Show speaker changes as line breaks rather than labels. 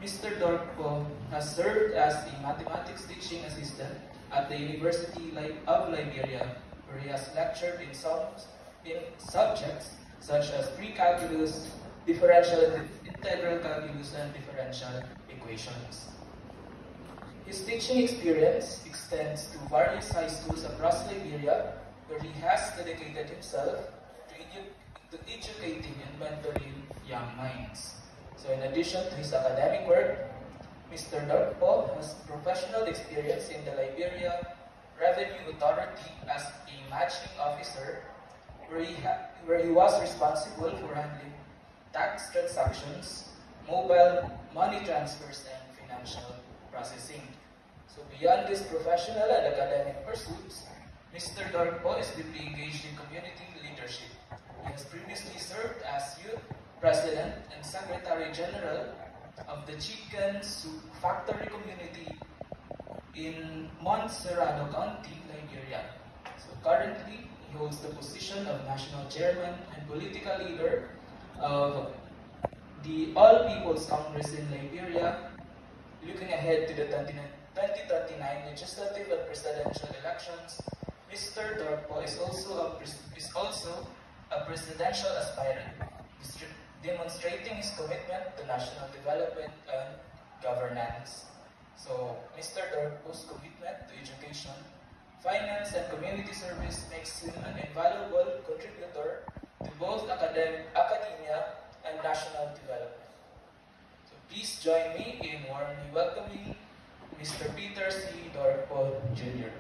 Mr. Dorpo has served as a mathematics teaching assistant at the University of Liberia, where he has lectured in subjects such as pre-calculus, differential and integral calculus, and differential equations. His teaching experience extends to various high schools across Liberia, where he has dedicated himself to educating and mentoring young minds. So in addition to his academic work, Mr. Dorpo has professional experience in the Liberia Revenue Authority as a matching officer, where he was responsible for handling tax transactions, mobile money transfers, and financial processing. So beyond these professional and academic pursuits, Mr. Dorpo is deeply engaged in community leadership. He has previously served as youth president and secretary general of the Chicken Soup Factory community in Montserrado County, Liberia. So currently, he holds the position of national chairman and political leader of the All People's Congress in Liberia. Looking ahead to the 2039 legislative and presidential elections, Mr. Dorpo is also a presidential aspirant, demonstrating his commitment to national development and governance. So, Mr. Dorpo's commitment to education, finance, and community service makes him an invaluable contributor to both academia and national development. So, please join me in warmly welcoming Mr. Peter C. Dorpo Jr.